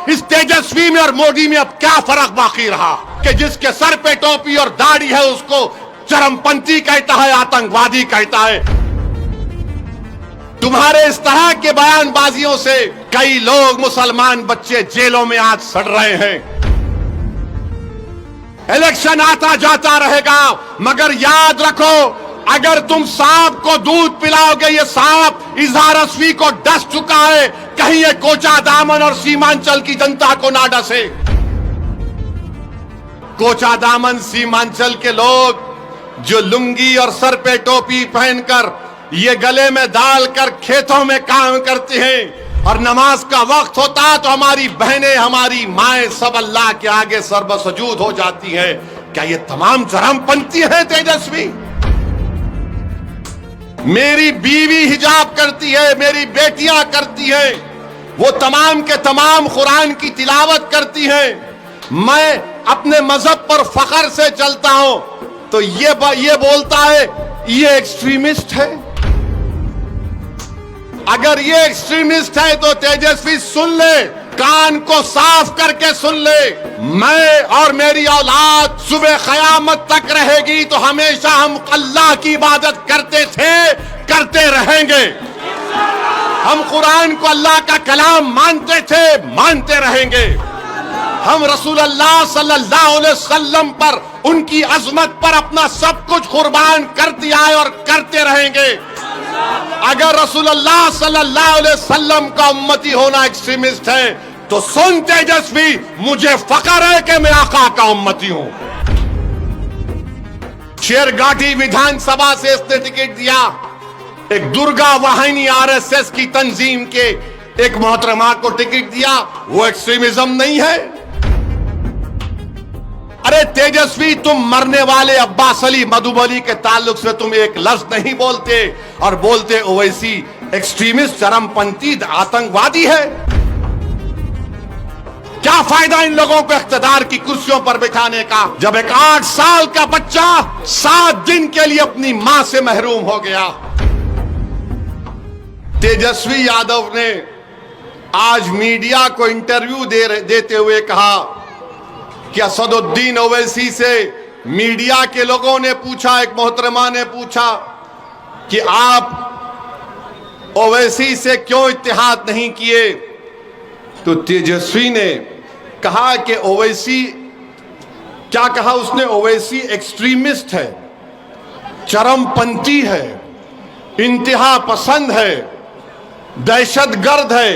इस तेजस्वी में और मोदी में अब क्या फर्क बाकी रहा कि जिसके सर पे टोपी और दाढ़ी है उसको चरमपंथी कहता है, आतंकवादी कहता है। तुम्हारे इस तरह के बयानबाजियों से कई लोग, मुसलमान बच्चे जेलों में आज सड़ रहे हैं। इलेक्शन आता जाता रहेगा, मगर याद रखो, अगर तुम सांप को दूध पिलाओगे, ये सांप इजहार-ए-रस्वी को डस चुका है, कहीं ये कोचा दामन और सीमांचल की जनता को ना डसे। कोचा दामन सीमांचल के लोग जो लुंगी और सर पे टोपी पहनकर ये गले में डालकर खेतों में काम करते हैं और नमाज का वक्त होता तो हमारी बहनें, हमारी माएं सब अल्लाह के आगे सर्वसजूद हो जाती हैं। क्या ये तमाम चरमपंथी हैं तेजस्वी? मेरी बीवी हिजाब करती है, मेरी बेटियां करती हैं, वो तमाम के तमाम कुरान की तिलावत करती हैं। मैं अपने मजहब पर फख्र से चलता हूं तो ये बोलता है ये एक्सट्रीमिस्ट है। अगर ये एक्सट्रीमिस्ट है तो तेजस्वी सुन ले, कान को साफ करके सुन ले। मैं और मेरी औलाद सुबह क़यामत तक रहेगी तो हमेशा हम अल्लाह की इबादत करते थे, करते रहेंगे। हम कुरान को अल्लाह का कलाम मानते थे, मानते रहेंगे। हम रसूल अल्लाह सल्लल्लाहु अलैहि वसल्लम पर, उनकी अजमत पर अपना सब कुछ कुर्बान कर दिया है और करते रहेंगे। अगर रसूल अल्लाह सल्लल्लाहु अलैहि वसल्लम का उम्मती होना एक्सट्रीमिस्ट है तो सुन तेजस्वी, मुझे फख्र है कि मैं आका का उम्मती हूं। शेरघाटी विधानसभा से इसने टिकट दिया, एक दुर्गा वाहिनी आरएसएस की तंजीम के एक मोहतरमा को टिकट दिया। वो एक्सट्रीमिज्म नहीं है? अरे तेजस्वी, तुम मरने वाले अब्बास अली मधुबनी के ताल्लुक से तुम एक लफ्ज नहीं बोलते और बोलते ओवैसी एक्सट्रीमिस्ट, चरमपंथी, आतंकवादी है। क्या फायदा इन लोगों को इख्तिदार की कुर्सियों पर बिठाने का, जब एक 8 साल का बच्चा 7 दिन के लिए अपनी मां से महरूम हो गया। तेजस्वी यादव ने आज मीडिया को इंटरव्यू देते हुए कहा कि असदुद्दीन ओवैसी से मीडिया के लोगों ने पूछा, एक मोहतरमा ने पूछा कि आप ओवैसी से क्यों इत्तेहाद नहीं किए, तो तेजस्वी ने कहा कि ओवैसी, क्या कहा उसने, ओवैसी एक्सट्रीमिस्ट है, चरमपंथी है, इंतहा पसंद है, दहशतगर्द है।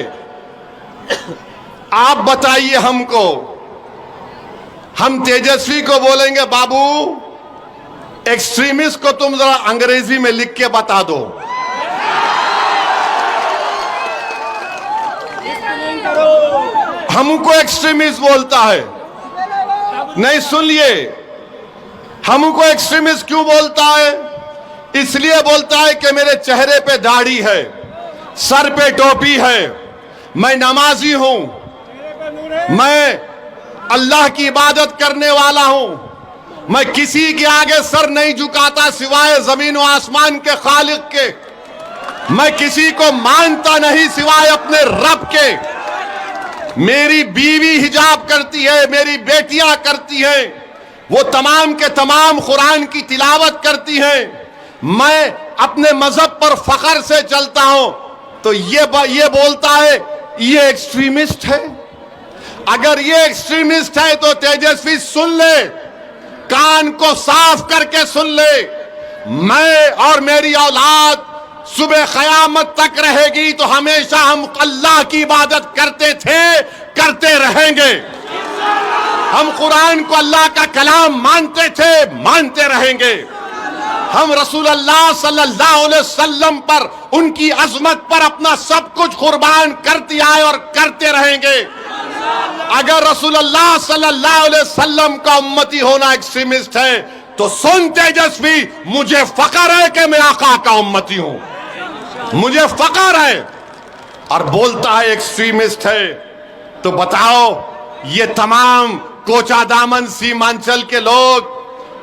आप बताइए हमको, हम तेजस्वी को बोलेंगे बाबू एक्सट्रीमिस्ट को तुम जरा अंग्रेजी में लिख के बता दो। हमको एक्सट्रीमिस्ट बोलता है। नहीं, सुनिए, हमको एक्सट्रीमिस्ट क्यों बोलता है? इसलिए बोलता है कि मेरे चेहरे पे दाढ़ी है, सर पे टोपी है, मैं नमाजी हूं, मैं अल्लाह की इबादत करने वाला हूं, मैं किसी के आगे सर नहीं झुकाता सिवाय जमीन व आसमान के खालिक के, मैं किसी को मानता नहीं सिवाय अपने रब के। मेरी बीवी हिजाब करती है, मेरी बेटियां करती हैं, वो तमाम के तमाम कुरान की तिलावत करती हैं। मैं अपने मजहब पर फख्र से चलता हूं तो ये बोलता है ये एक्सट्रीमिस्ट है। अगर ये एक्सट्रीमिस्ट है तो तेजस्वी सुन ले, कान को साफ करके सुन ले। मैं और मेरी औलाद सुबह क़यामत तक रहेगी तो हमेशा हम अल्लाह की इबादत करते थे, करते रहेंगे। हम कुरान को अल्लाह का कलाम मानते थे, मानते रहेंगे। हम रसूल अल्लाह सल्लल्लाहु अलैहि वसल्लम पर, उनकी अजमत पर अपना सब कुछ कुर्बान कर दिया है और करते रहेंगे। अगर रसूल अल्लाह सल्लल्लाहु अलैहि वसल्लम का उम्मती होना एक्सट्रीमिस्ट है तो सुन तेजस्वी, मुझे फख्र है कि मैं आका का उम्मती हूं, मुझे फख्र है। और बोलता है एक्सट्रीमिस्ट है, तो बताओ ये तमाम कोचा दामन सीमांचल के लोग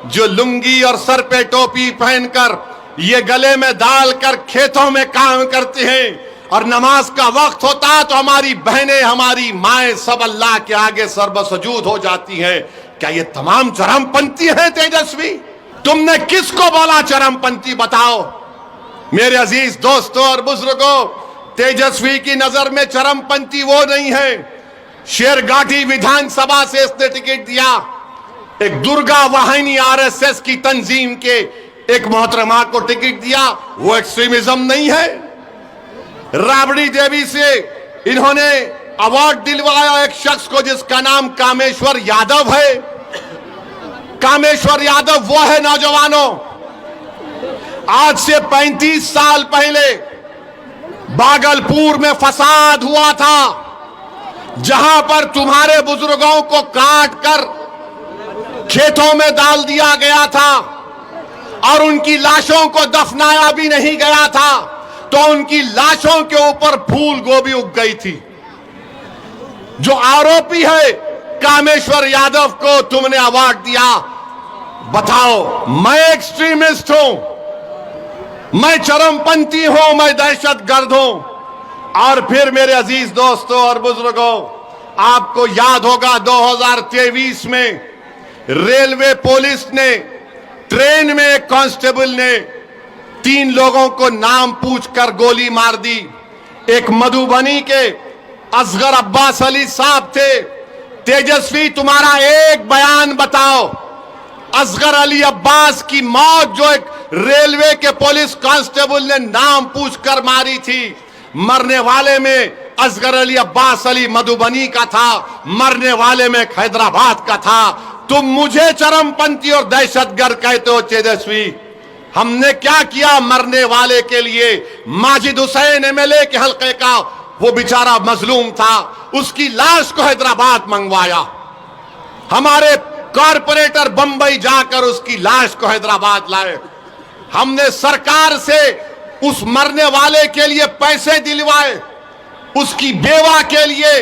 जो लुंगी और सर पे टोपी पहनकर ये गले में डालकर खेतों में काम करते हैं और नमाज का वक्त होता तो हमारी बहनें, हमारी माएं सब अल्लाह के आगे सर्वसजूद हो जाती हैं। क्या ये तमाम चरमपंथी हैं तेजस्वी? तुमने किसको बोला चरमपंथी? बताओ मेरे अजीज दोस्तों और बुजुर्गों, तेजस्वी की नजर में चरमपंथी वो नहीं है। शेरगाटी विधानसभा से इसने टिकट दिया, एक दुर्गा वाहिनी आरएसएस की तंजीम के एक मोहतरमा को टिकट दिया, वो एक्सट्रीमिज्म नहीं है। राबड़ी देवी से इन्होंने अवार्ड दिलवाया एक शख्स को जिसका नाम कामेश्वर यादव है। कामेश्वर यादव वो है नौजवानों, आज से 35 साल पहले भागलपुर में फसाद हुआ था, जहां पर तुम्हारे बुजुर्गों को काट कर खेतों में डाल दिया गया था और उनकी लाशों को दफनाया भी नहीं गया था, तो उनकी लाशों के ऊपर फूल गोभी उग गई थी। जो आरोपी है कामेश्वर यादव को तुमने अवार्ड दिया। बताओ, मैं एक्सट्रीमिस्ट हूं, मैं चरमपंथी हूं, मैं दहशतगर्द हूं। और फिर मेरे अजीज दोस्तों और बुजुर्गों, आपको याद होगा 2023 में रेलवे पुलिस ने ट्रेन में एक कांस्टेबल ने 3 लोगों को नाम पूछकर गोली मार दी। एक मधुबनी के असगर अब्बास अली साहब थे। तेजस्वी, तुम्हारा एक बयान बताओ, असगर अली अब्बास की मौत जो एक रेलवे के पुलिस कांस्टेबल ने नाम पूछकर मारी थी, मरने वाले में असगर अली अब्बास अली मधुबनी का था, मरने वाले में हैदराबाद का था। तुम मुझे चरमपंथी और दहशतगर्द कहते हो तेजस्वी। हमने क्या किया मरने वाले के लिए? माजिद हुसैन एमएलए के हल्के का वो बेचारा मजलूम था, उसकी लाश को हैदराबाद मंगवाया। हमारे कॉरपोरेटर बंबई जाकर उसकी लाश को हैदराबाद लाए। हमने सरकार से उस मरने वाले के लिए पैसे दिलवाए, उसकी बेवा के लिए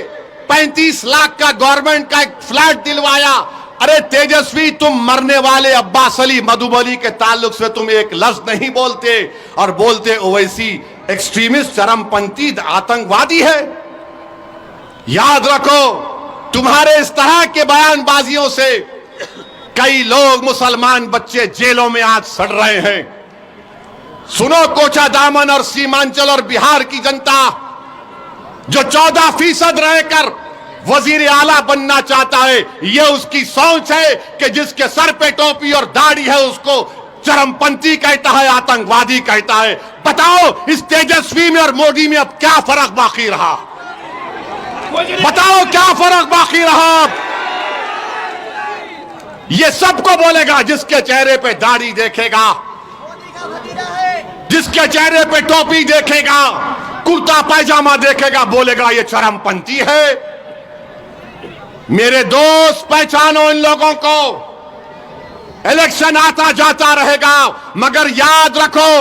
35 लाख का गवर्नमेंट का एक फ्लैट दिलवाया। अरे तेजस्वी, तुम मरने वाले अब्बास अली मधुबनी के ताल्लुक से तुम एक लफ्ज नहीं बोलते और बोलते ओवैसी एक्सट्रीमिस्ट, चरमपंथी, आतंकवादी है। याद रखो, तुम्हारे इस तरह के बयानबाजियों से कई लोग, मुसलमान बच्चे जेलों में आज सड़ रहे हैं। सुनो, कोचा दामन और सीमांचल और बिहार की जनता जो 14% रहकर वजीर आला बनना चाहता है, यह उसकी सोच है कि जिसके सर पे टोपी और दाढ़ी है उसको चरमपंथी कहता है, आतंकवादी कहता है। बताओ, इस तेजस्वी में और मोदी में अब क्या फर्क बाकी रहा? बताओ क्या फर्क बाकी रहा? ये सबको बोलेगा जिसके चेहरे पे दाढ़ी देखेगा, जिसके चेहरे पे टोपी देखेगा, कुर्ता पैजामा देखेगा, बोलेगा ये चरमपंथी है। मेरे दोस्त, पहचानो इन लोगों को। इलेक्शन आता जाता रहेगा, मगर याद रखो,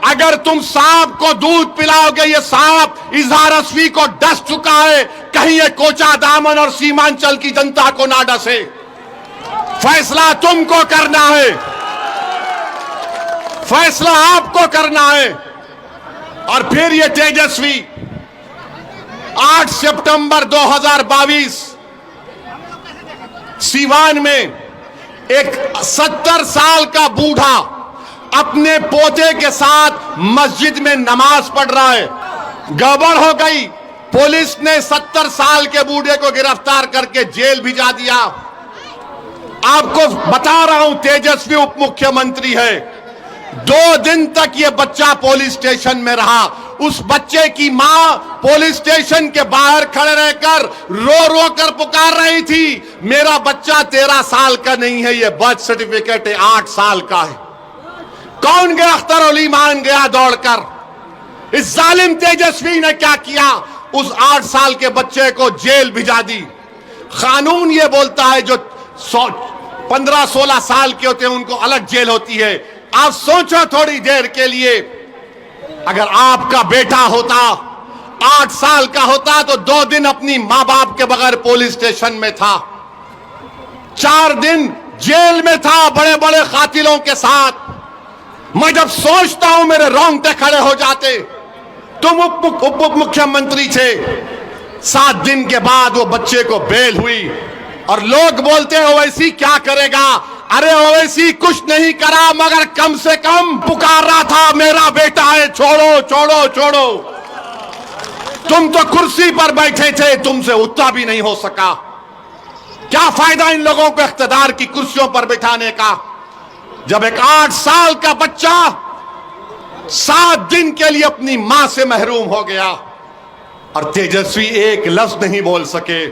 अगर तुम सांप को दूध पिलाओगे, ये सांप इजहार असवी को डस चुका है, कहीं ये कोचा दामन और सीमांचल की जनता को ना डसे। फैसला तुमको करना है, फैसला आपको करना है। और फिर ये तेजस्वी 8 सितंबर 2022 सीवान में एक 70 साल का बूढ़ा अपने पोते के साथ मस्जिद में नमाज पढ़ रहा है। गड़बड़ हो गई, पुलिस ने 70 साल के बूढ़े को गिरफ्तार करके जेल भिजा दिया। आपको बता रहा हूं, तेजस्वी उप मुख्यमंत्री है। 2 दिन तक ये बच्चा पुलिस स्टेशन में रहा। उस बच्चे की मां पुलिस स्टेशन के बाहर खड़े रहकर रो रो कर पुकार रही थी, मेरा बच्चा 13 साल का नहीं है, ये बर्थ सर्टिफिकेट 8 साल का है। कौन गया? अख्तर अली मान गया दौड़कर। इस जालिम तेजस्वी ने क्या किया? उस 8 साल के बच्चे को जेल भिजा दी। कानून ये बोलता है जो 15-16 साल के होते हैं उनको अलग जेल होती है। आप सोचो थोड़ी देर के लिए, अगर आपका बेटा होता 8 साल का होता तो 2 दिन अपनी मां बाप के बगैर पुलिस स्टेशन में था, 4 दिन जेल में था बड़े बड़े कातिलों के साथ। मैं जब सोचता हूं मेरे रोंगटे खड़े हो जाते। तुम उप मुख्यमंत्री थे, 7 दिन के बाद वो बच्चे को बेल हुई और लोग बोलते हैं ओवैसी क्या करेगा। अरे ओवैसी कुछ नहीं करा, मगर कम से कम पुकार रहा था मेरा बेटा है, छोड़ो छोड़ो छोड़ो। तुम तो कुर्सी पर बैठे थे, तुमसे उतना भी नहीं हो सका। क्या फायदा इन लोगों को इख्तिदार की कुर्सियों पर बिठाने का, जब एक 8 साल का बच्चा 7 दिन के लिए अपनी मां से महरूम हो गया और तेजस्वी एक लफ्ज नहीं बोल सके।